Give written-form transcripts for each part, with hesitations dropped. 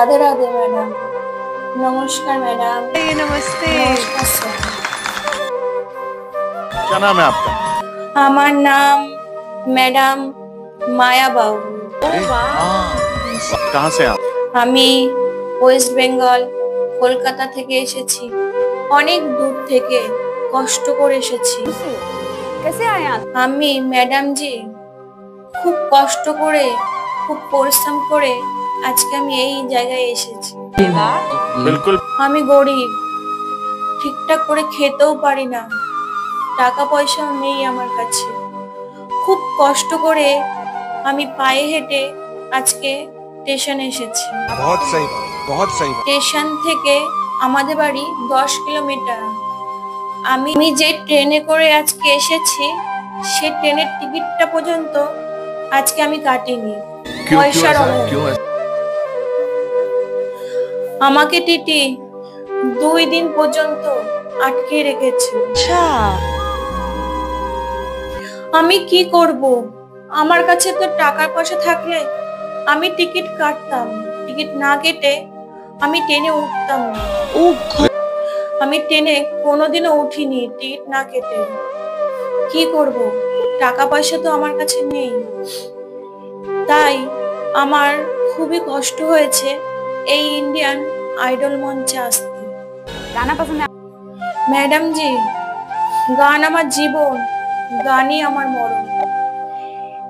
Radhe Radhe madam. नमस्कार madam. नमस्ते। नमस्कार सर। क्या नाम है आपका? আমার নাম ম্যাডাম মায়া বাবু। कहाँ से आप? আমি ওয়েস্ট বেঙ্গল কলকাতা থেকে এসেছি, অনেক দূর থেকে কষ্ট করে এসেছি। कैसे आए आप? আমি ম্যাডাম জি খুব কষ্ট করে, খুব পরিশ্রম করে আজকে আমি এই জায়গায় এসেছি। बिल्कुल। আমি গরিব, ঠিকঠাক করে খেতেও পারি না, টাকা পয়সাও নেই আমার কাছে। খুব কষ্ট করে আমি পায়ে হেঁটে আজকে স্টেশনে এসেছি। बहुत सही बात, बहुत सही बात। স্টেশন থেকে আমাদের বাড়ি 10 কিলোমিটার। আমি যে ট্রেনে করে আজকে এসেছি, সে ট্রেনের টিকিটটা পর্যন্ত আজকে আমি কাটিনি। পয়সার অভাবে। আমাকে টিটি 2 দিন পর্যন্ত আটকে রেখেছে। আমি কি করব? আমার কাছে তো টাকা পয়সা থাকলে আমি টিকিট কাটতাম, টিকিট না কেটে আমি ট্রেনে উঠতাম না। আমি ট্রেনে কোনোদিনও উঠিনি টিকিট না কেটে। কি করব? টাকা পয়সা তো আমার কাছে নেই। তাই আমার খুবই কষ্ট হয়েছে এই ইন্ডিয়ান আইডল মঞ্চে আসতে। गाना पसंद है? ম্যাডাম জি, গান আমার জীবন, গানই আমার মরণ।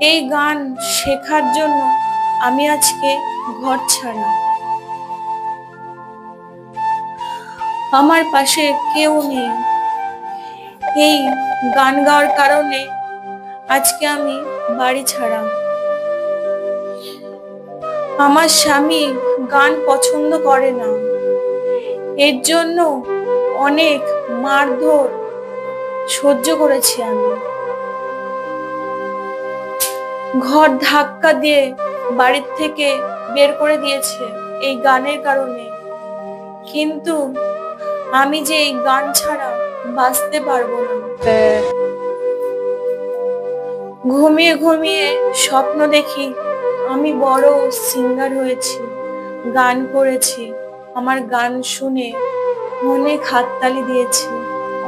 এই গান শেখার জন্য আমি আজকে ঘর ছাড়া। আমার পাশে কেউ নেই। এই গান গাওয়ার কারণে আজকে আমি বাড়ি ছাড়া। আমার স্বামী গান পছন্দ করে না, এর জন্য অনেক মারধর সহ্য করেছি আমি। ঘর ধাক্কা দিয়ে বাড়ির থেকে বের করে দিয়েছে এই গানের কারণে। কিন্তু আমি যে এই গান ছাড়া বাঁচতে পারবো না। ঘুমিয়ে ঘুমিয়ে স্বপ্ন দেখি আমি বড় সিঙ্গার হয়েছি, গান করেছি। আমার গান শুনে অনেক হাততালি দিয়েছে,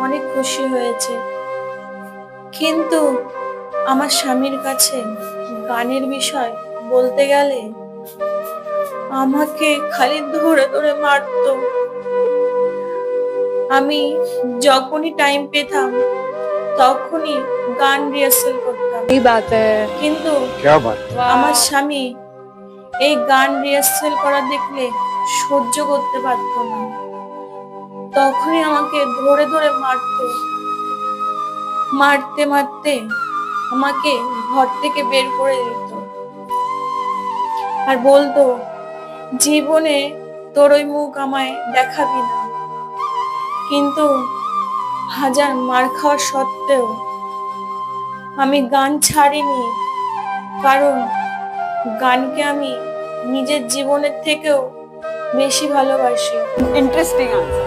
অনেক খুশি হয়েছে। কিন্তু আমার স্বামীর কাছে গানের বিষয় বলতে গেলে আমাকে খালি ধরে ধরে মারতো। আমি যখনই টাইম পেতাম তখনই গান রিহার্সাল করতাম। सही बात है। কিন্তু क्या बात। আমার স্বামী এই গান রিহার্সাল করা দেখলে সহ্য করতে পারতো না, তখনই আমাকে ধরে ধরে মারতো। মারতে মারতে আমাকে ঘর থেকে বের করে দিত আর বলতো, জীবনে তোর ওই মুখ আমায় দেখাবি না। কিন্তু হাজার মার খাওয়া সত্ত্বেও আমি গান ছাড়িনি, কারণ গানকে আমি নিজের জীবনের থেকেও বেশি ভালোবাসি। Interesting answer.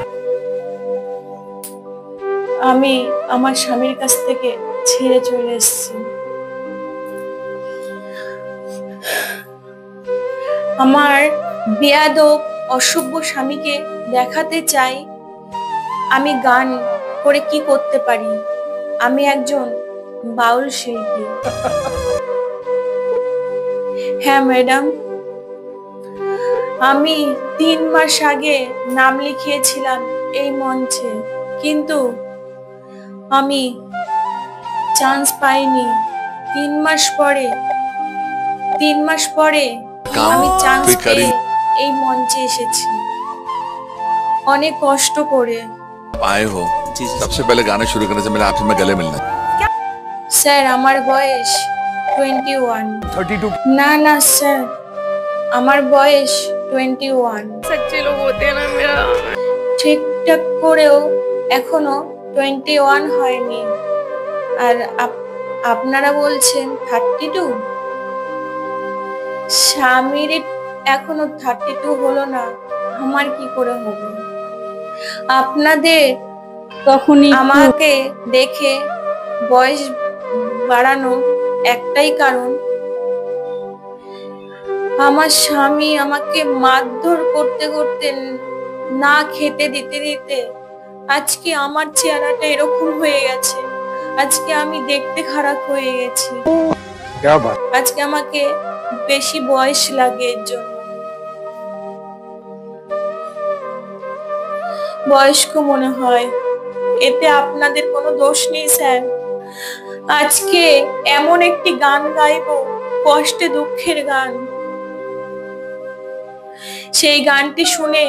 আমি আমার স্বামীর কাছ থেকে ছেড়ে চলে এসেছি। আমার বেয়াদব অসভ্য স্বামীকে দেখাতে চাই আমি গান করে কি করতে পারি। আমি একজন বাউল শিল্পী। হ্যাঁ ম্যাডাম, আমি 3 মাস আগে নাম লিখিয়েছিলাম এই মঞ্চে, কিন্তু আমি চান্স পাইনি। 3 মাস পরে আমি চান্স পেয়ে এই মঞ্চে এসেছি, অনেক কষ্ট করে। आए हो सबसे पहले गाने शुरू करने से पहले आपसे मैं गले मिलना। স্যার আমার বয়স 21। 32। না না স্যার, আমার বয়স 21। सच्चे लोग होते हैं ना मेरा। ঠিকঠাক করেও এখনো 21 হয়নি, আর আপনারা বলছেন 32। স্বামীর এখনো 32 হলো না, আমার কি করে হবে? আপনাদের তখনই আমাকে দেখে বয়স বাড়ানো একটাই কারণ, আমার স্বামী আমাকে মারধর করতে করতে, না খেতে দিতে দিতে আজকে আমার চেহারাটা এরকম হয়ে গেছে। আজকে আমি দেখতে খারাপ হয়ে গেছি। क्या बात। আজকে আমাকে বেশি বয়স লাগে এর জন্য। বয়স্ক মনে হয়, এতে আপনাদের কোনো দোষ নেই স্যার। আজকে এমন একটি গান গাইবো, কষ্টে দুঃখের গান। সেই গানটি শুনে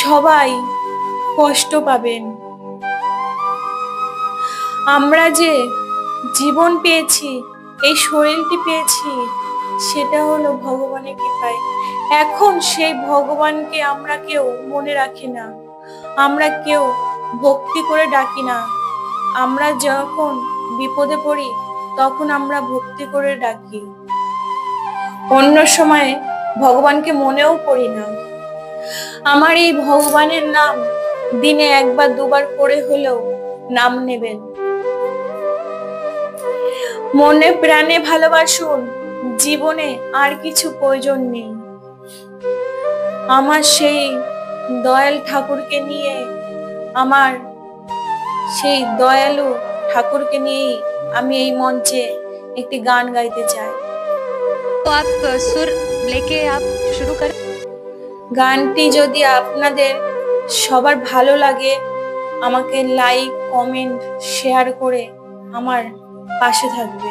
সবাই কষ্ট পাবেন। আমরা যে জীবন পেয়েছি, এই শরীরটি পেয়েছি, সেটা হলো ভগবানের কৃপায়। এখন সেই ভগবানকে আমরা কেউ মনে রাখি না, আমরা কেউ ভক্তি করে ডাকি না। আমরা যখন বিপদে পড়ি তখন আমরা ভক্তি করে ডাকি, অন্য সময় ভগবানকে মনেও করি না। আমার এই ভগবানের নাম দিনে একবার দুবার করে হলেও নাম নেবেন। মনে প্রাণে ভালোবাসুন, জীবনে আর কিছু প্রয়োজন নেই। আমার সেই দয়াল ঠাকুরকে নিয়ে, আমার সেই দয়ালু ঠাকুরকে নিয়ে আমি এই মঞ্চে একটি গান গাইতে চাই। तो आप सुर लेके आप शुरू करें। গানটি যদি আপনাদের সবার ভালো লাগে, আমাকে লাইক, কমেন্ট, শেয়ার করে আমার পাশে থাকবে,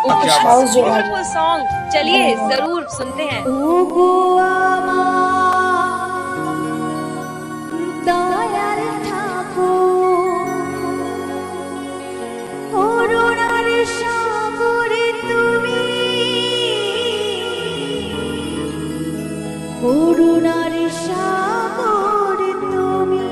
একটু সাহস যোগাবেন। ब्यूटीफुल सॉन्ग, चलिए जरूर सुनते हैं। দয়াল ঠাকুর করুণার সাগর তুমি, করুণার সাগর তুমি।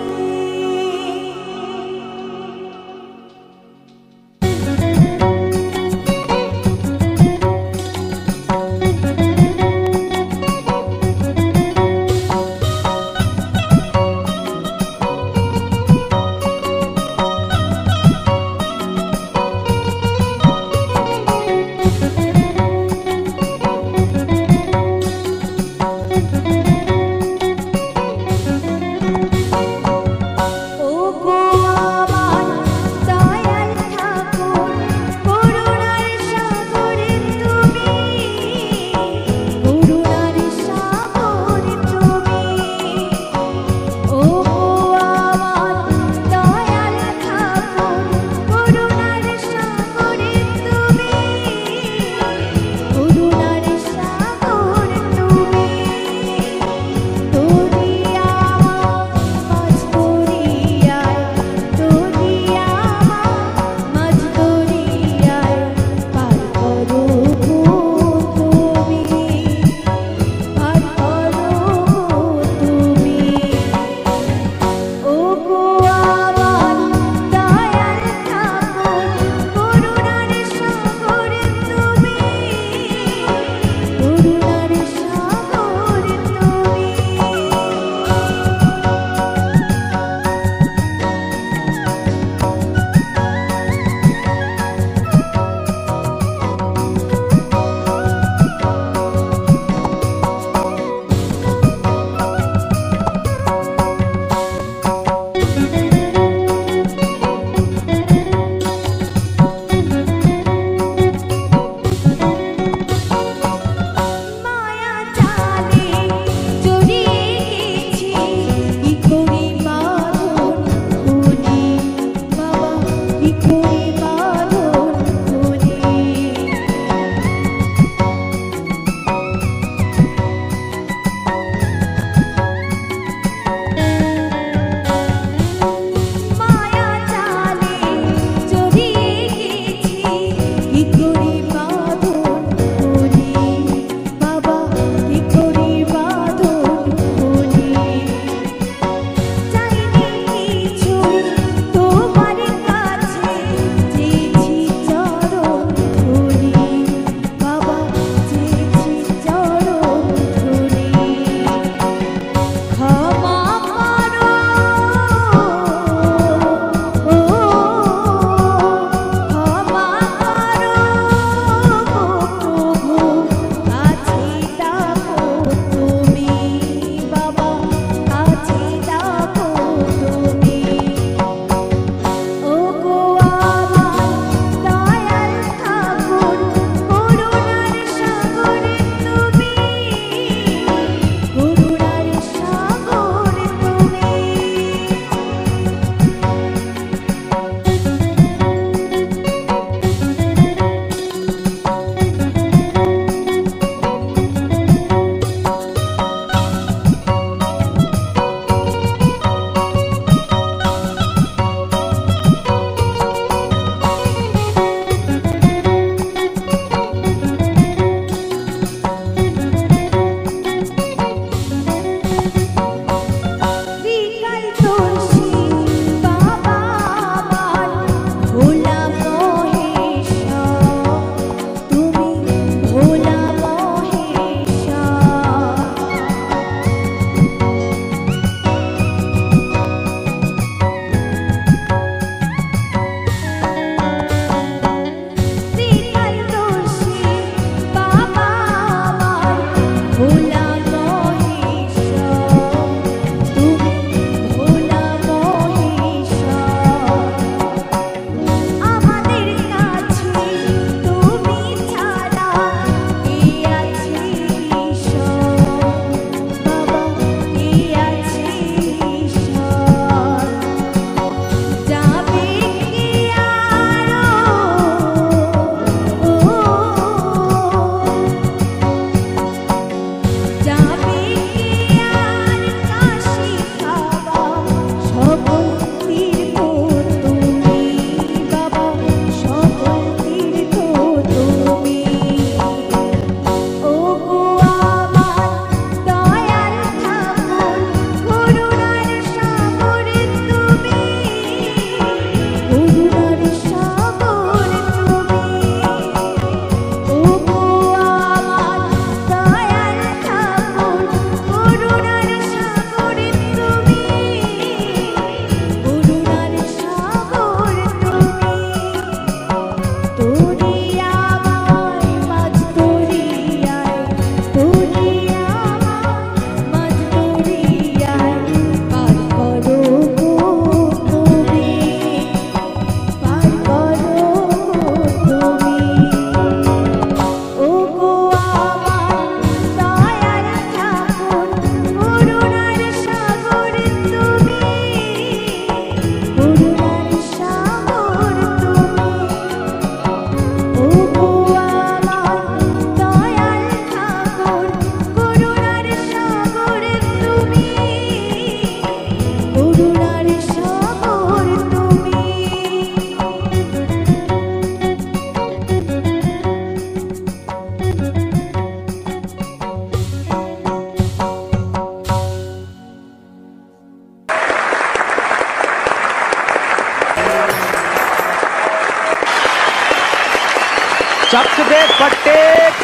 ਚੱਕ ਦੇ ਫੱਟੇ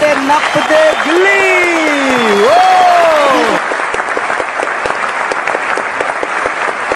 ਤੇ ਨੱਪ ਦੇ ਗਿੱਲੀ ਓ